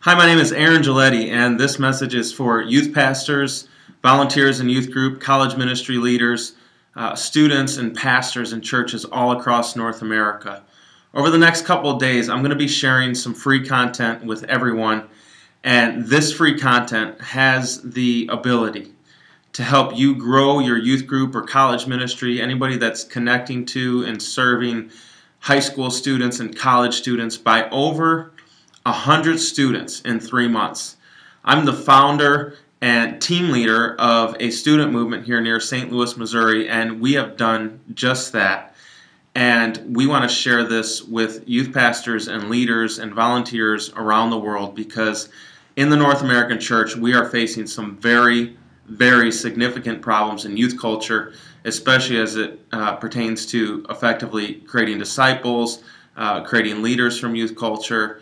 Hi, my name is Aaron Giglietti, and this message is for youth pastors, volunteers in youth group, college ministry leaders, students, and pastors in churches all across North America. Over the next couple of days, I'm going to be sharing some free content with everyone, and this free content has the ability to help you grow your youth group or college ministry, anybody that's connecting to and serving high school students and college students by over 100 students in 3 months. I'm the founder and team leader of a student movement here near St. Louis, Missouri, and we have done just that. And we want to share this with youth pastors and leaders and volunteers around the world because in the North American church we are facing some very significant problems in youth culture, especially as it pertains to effectively creating disciples, creating leaders from youth culture,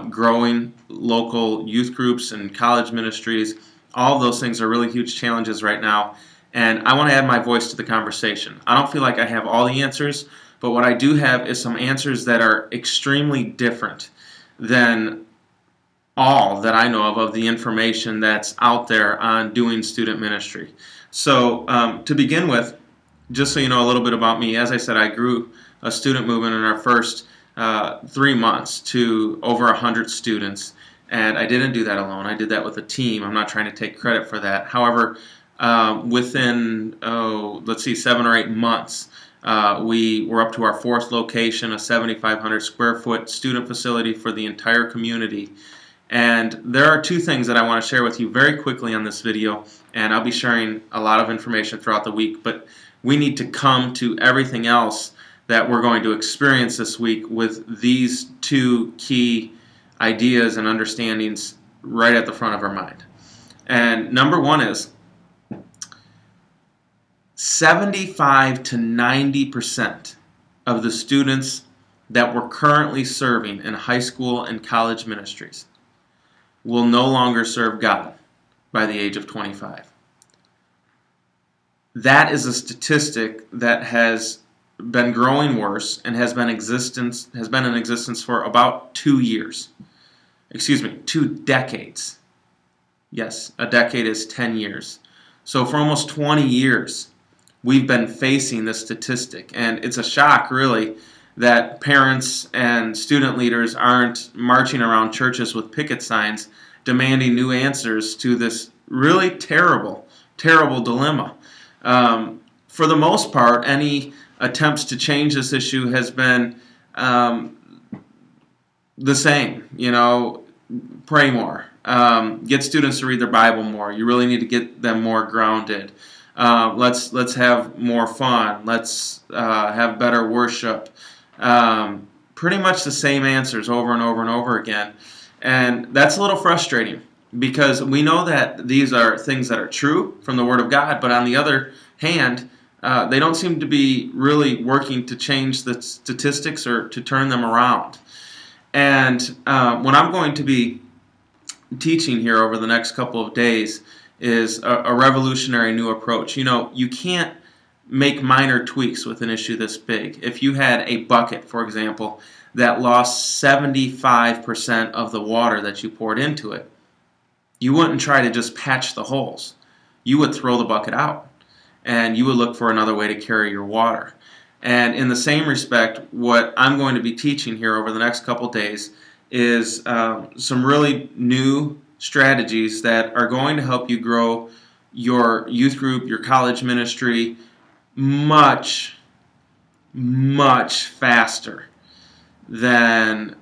growing local youth groups and college ministries. All of those things are really huge challenges right now, and I want to add my voice to the conversation. I don't feel like I have all the answers, but what I do have is some answers that are extremely different than all that I know of the information that's out there on doing student ministry. So to begin with, just so you know a little bit about me, as I said, I grew a student movement in our first 3 months to over 100 students, and I didn't do that alone. I did that with a team. I'm not trying to take credit for that. However, within, let's see, 7 or 8 months, we were up to our 4th location, a 7,500 square foot student facility for the entire community. And there are 2 things that I want to share with you very quickly on this video, and I'll be sharing a lot of information throughout the week, but we need to come to everything else that we're going to experience this week with these 2 key ideas and understandings right at the front of our mind. And number 1 is 75 to 90% of the students that we're currently serving in high school and college ministries will no longer serve God by the age of 25. That is a statistic that has been growing worse and has been in existence for about 2 years. Excuse me, 2 decades. Yes, a decade is 10 years. So for almost 20 years, we've been facing this statistic, and it's a shock, really, that parents and student leaders aren't marching around churches with picket signs demanding new answers to this really terrible dilemma. For the most part, any attempts to change this issue has been the same. You know, pray more, get students to read their Bible more. You really need to get them more grounded. Let's have more fun. Let's have better worship. Pretty much the same answers over and over and over again. And that's a little frustrating because we know that these are things that are true from the Word of God, but on the other hand, they don't seem to be really working to change the statistics or to turn them around. And what I'm going to be teaching here over the next couple of days is a revolutionary new approach. You know, you can't make minor tweaks with an issue this big. If you had a bucket, for example, that lost 75% of the water that you poured into it, you wouldn't try to just patch the holes. You would throw the bucket out, and you would look for another way to carry your water. And in the same respect, what I'm going to be teaching here over the next couple days is some really new strategies that are going to help you grow your youth group, your college ministry much faster than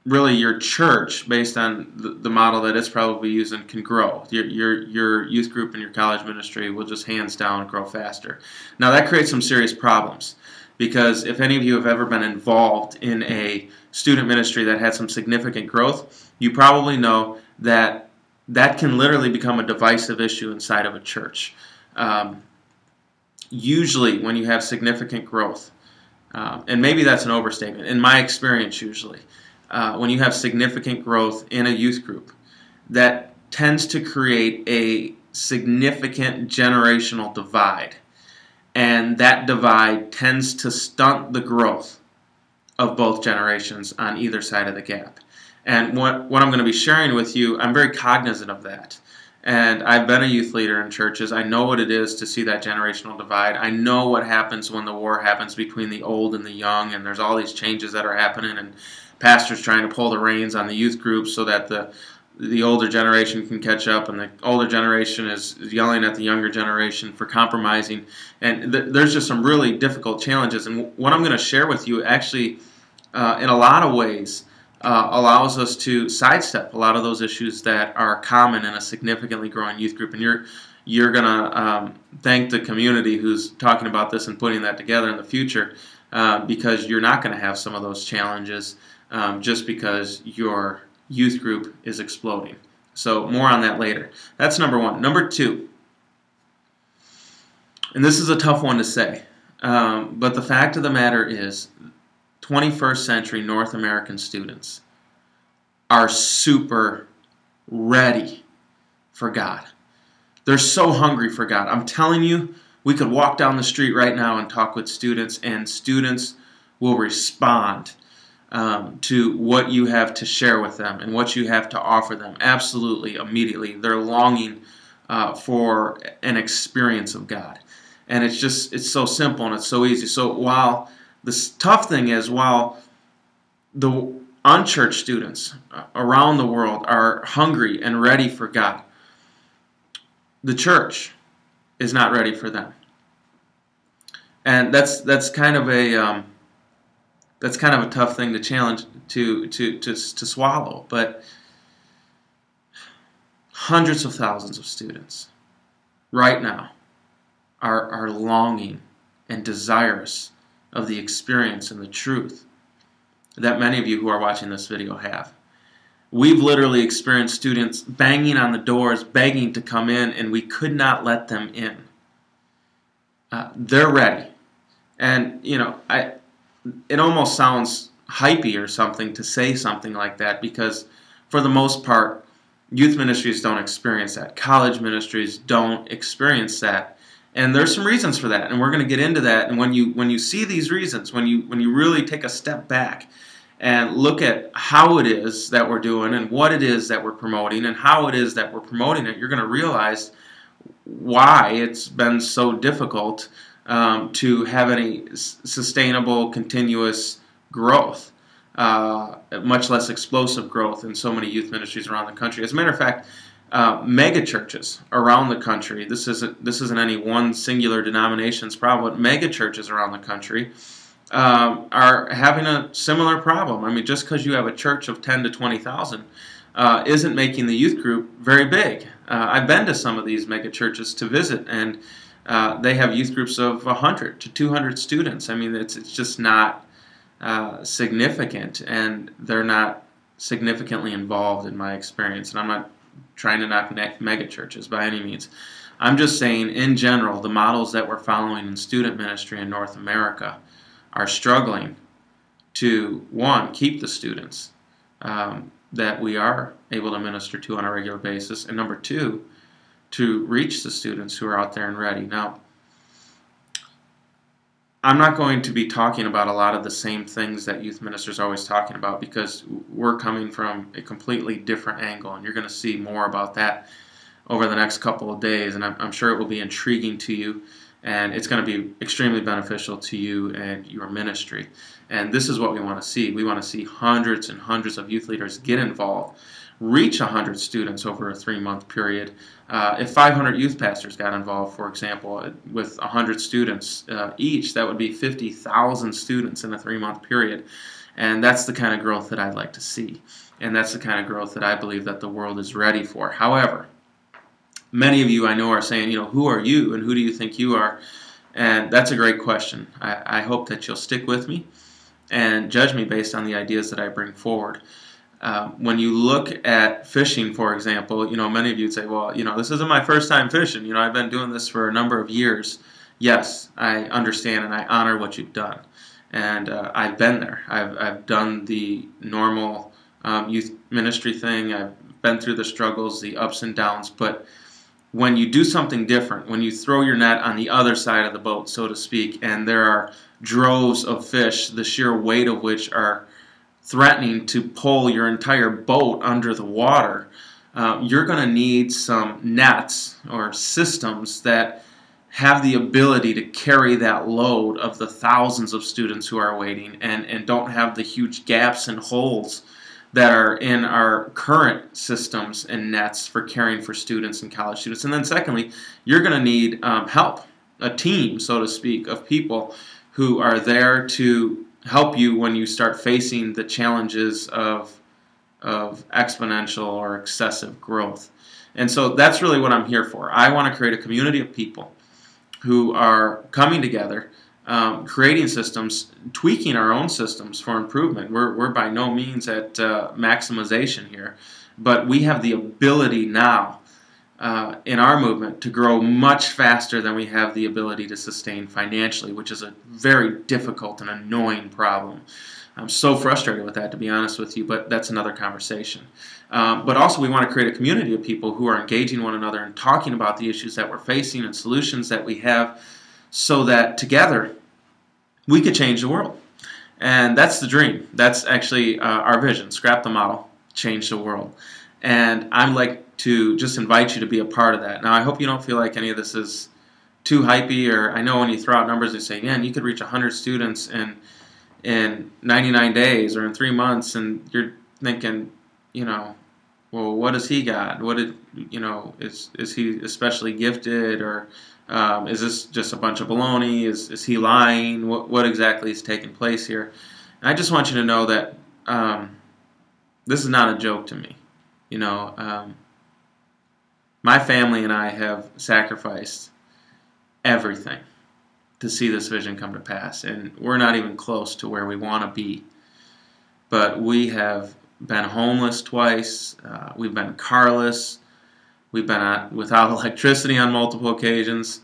really your church, based on the model that it's probably using, can grow. Your youth group and your college ministry will just hands down grow faster. Now that creates some serious problems, because if any of you have ever been involved in a student ministry that had some significant growth, you probably know that that can literally become a divisive issue inside of a church. Usually when you have significant growth, and maybe that's an overstatement, in my experience usually, when you have significant growth in a youth group, that tends to create a significant generational divide. And that divide tends to stunt the growth of both generations on either side of the gap. And what I'm going to be sharing with you, I'm very cognizant of that. And I've been a youth leader in churches. I know what it is to see that generational divide. I know what happens when the war happens between the old and the young, and there's all these changes that are happening, and pastors trying to pull the reins on the youth groups so that the older generation can catch up, and the older generation is yelling at the younger generation for compromising. And there's just some really difficult challenges. And what I'm going to share with you actually, in a lot of ways, allows us to sidestep a lot of those issues that are common in a significantly growing youth group. And you're going to thank the community who's talking about this and putting that together in the future, because you're not going to have some of those challenges just because your youth group is exploding. So more on that later. That's number one. Number two, and this is a tough one to say, but the fact of the matter is 21st century North American students are super ready for God. They're so hungry for God. I'm telling you, we could walk down the street right now and talk with students, and students will respond to what you have to share with them and what you have to offer them. Absolutely, immediately. They're longing for an experience of God. And it's so simple and it's so easy. So while the tough thing is, while the unchurched students around the world are hungry and ready for God, the church is not ready for them. And that's kind of a tough thing to challenge to swallow. But hundreds of thousands of students right now are longing and desirous of the experience and the truth that many of you who are watching this video have. We've literally experienced students banging on the doors, begging to come in, and we could not let them in. They're ready. And, it almost sounds hypey or something to say something like that, because for the most part, youth ministries don't experience that. College ministries don't experience that. And there's some reasons for that, and we're going to get into that. And when you see these reasons, when you really take a step back and look at how it is that we're doing and what it is that we're promoting and how it is that we're promoting it, you're going to realize why it's been so difficult to have any sustainable, continuous growth, much less explosive growth in so many youth ministries around the country. As a matter of fact, mega churches around the country, this isn't any one singular denomination's problem, but mega churches around the country are having a similar problem. I mean, just because you have a church of 10 to 20,000 isn't making the youth group very big. I've been to some of these mega churches to visit, and they have youth groups of 100 to 200 students. I mean, it's just not significant, and they're not significantly involved in my experience. And I'm not trying to knock mega churches by any means. I'm just saying, in general, the models that we're following in student ministry in North America are struggling to, one, keep the students that we are able to minister to on a regular basis, and number two, to reach the students who are out there and ready. Now, I'm not going to be talking about a lot of the same things that youth ministers are always talking about, because we're coming from a completely different angle, and you're going to see more about that over the next couple of days, and I'm sure it will be intriguing to you, and it's going to be extremely beneficial to you and your ministry. And this is what we want to see. We want to see hundreds and hundreds of youth leaders get involved, reach 100 students over a 3-month period. If 500 youth pastors got involved, for example, with 100 students each, that would be 50,000 students in a 3-month period. And that's the kind of growth that I'd like to see. And that's the kind of growth that I believe that the world is ready for. However, many of you I know are saying, who are you and who do you think you are? And that's a great question. I hope that you'll stick with me and judge me based on the ideas that I bring forward. When you look at fishing, for example, many of you would say, well, this isn't my first time fishing. I've been doing this for a number of years. Yes, I understand and I honor what you've done. And I've been there. I've done the normal youth ministry thing. I've been through the struggles, the ups and downs. But when you do something different, when you throw your net on the other side of the boat, so to speak, and there are droves of fish, the sheer weight of which are threatening to pull your entire boat under the water, you're going to need some nets or systems that have the ability to carry that load of the thousands of students who are waiting, and don't have the huge gaps and holes that are in our current systems and nets for caring for students and college students. And then secondly, you're going to need help, a team, so to speak, of people who are there to help you when you start facing the challenges of exponential or excessive growth. And so that's really what I'm here for. I want to create a community of people who are coming together, creating systems, tweaking our own systems for improvement. We're by no means at maximization here, but we have the ability now in our movement to grow much faster than we have the ability to sustain financially, which is a very difficult and annoying problem. I'm so frustrated with that, to be honest with you, but that's another conversation. But also we want to create a community of people who are engaging one another and talking about the issues that we're facing and solutions that we have, so that together we could change the world. And that's the dream. That's actually our vision. Scrap the model, change the world. And I'd like to just invite you to be a part of that. Now, I hope you don't feel like any of this is too hypey, or I know when you throw out numbers, you say, man, you could reach 100 students in 99 days or in 3 months, and you're thinking, well, what does he got? What did, is he especially gifted, or is this just a bunch of baloney? Is he lying? What exactly is taking place here? And I just want you to know that this is not a joke to me. My family and I have sacrificed everything to see this vision come to pass, and we're not even close to where we want to be. But we have been homeless twice, we've been carless, we've been without electricity on multiple occasions.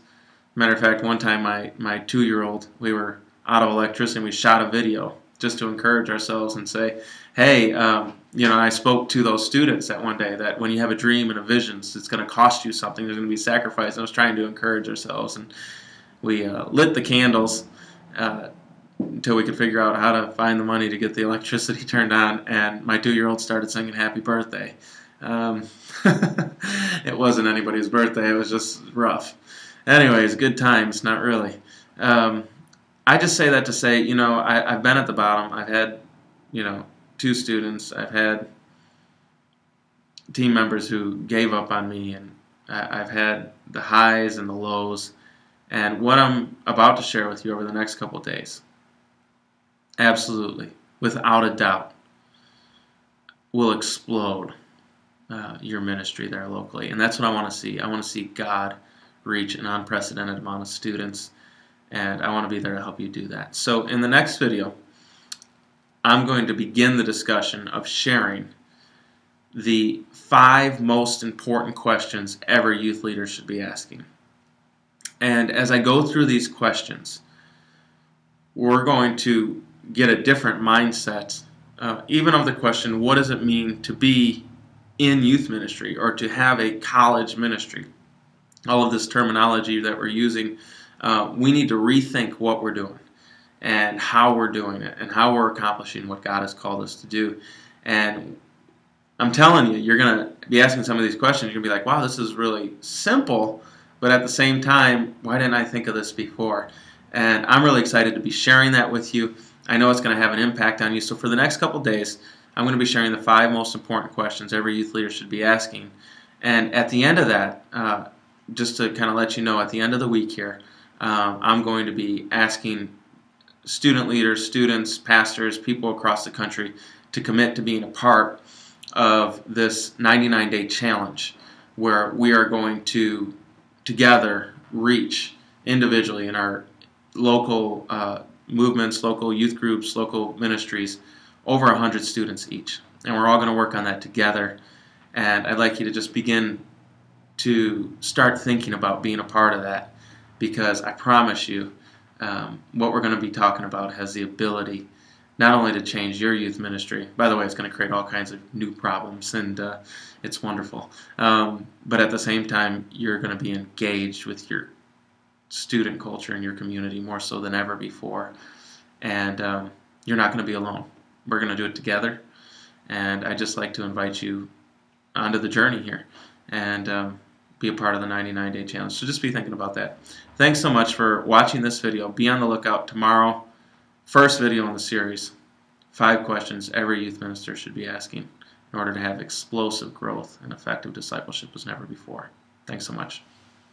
Matter of fact, one time my 2-year-old, we were out of electricity and we shot a video just to encourage ourselves and say, hey, I spoke to those students that one day that when you have a dream and a vision, it's going to cost you something, there's going to be sacrifice. And I was trying to encourage ourselves, and we lit the candles until we could figure out how to find the money to get the electricity turned on, and my 2-year-old started singing Happy Birthday. It wasn't anybody's birthday, it was just rough. Anyways, good times, not really. I just say that to say, I've been at the bottom. I've had, 2 students. I've had team members who gave up on me, and I've had the highs and the lows. And what I'm about to share with you over the next couple of days, absolutely, without a doubt, will explode your ministry there locally. And that's what I want to see. I want to see God reach an unprecedented amount of students, and I want to be there to help you do that. So in the next video, I'm going to begin the discussion of sharing the 5 most important questions every youth leader should be asking. And as I go through these questions, we're going to get a different mindset, even of the question, what does it mean to be in youth ministry or to have a college ministry? All of this terminology that we're using, we need to rethink what we're doing and how we're doing it and how we're accomplishing what God has called us to do. And I'm telling you, you're going to be asking some of these questions. You're going to be like, wow, this is really simple, but at the same time, why didn't I think of this before? And I'm really excited to be sharing that with you. I know it's going to have an impact on you. So for the next couple days, I'm going to be sharing the 5 most important questions every youth leader should be asking. And at the end of that, just to kind of let you know, at the end of the week here, I'm going to be asking student leaders, students, pastors, people across the country to commit to being a part of this 99-day challenge, where we are going to together reach individually in our local movements, local youth groups, local ministries, over 100 students each. And we're all going to work on that together. And I'd like you to just begin to start thinking about being a part of that, because I promise you, what we're going to be talking about has the ability not only to change your youth ministry. By the way, it's going to create all kinds of new problems, and it's wonderful. But at the same time, you're going to be engaged with your student culture and your community more so than ever before. And you're not going to be alone. we're going to do it together. And I'd just like to invite you onto the journey here and be a part of the 99-day challenge. So just be thinking about that. Thanks so much for watching this video. Be on the lookout tomorrow. First video in the series. 5 questions every youth minister should be asking in order to have explosive growth and effective discipleship as never before. Thanks so much.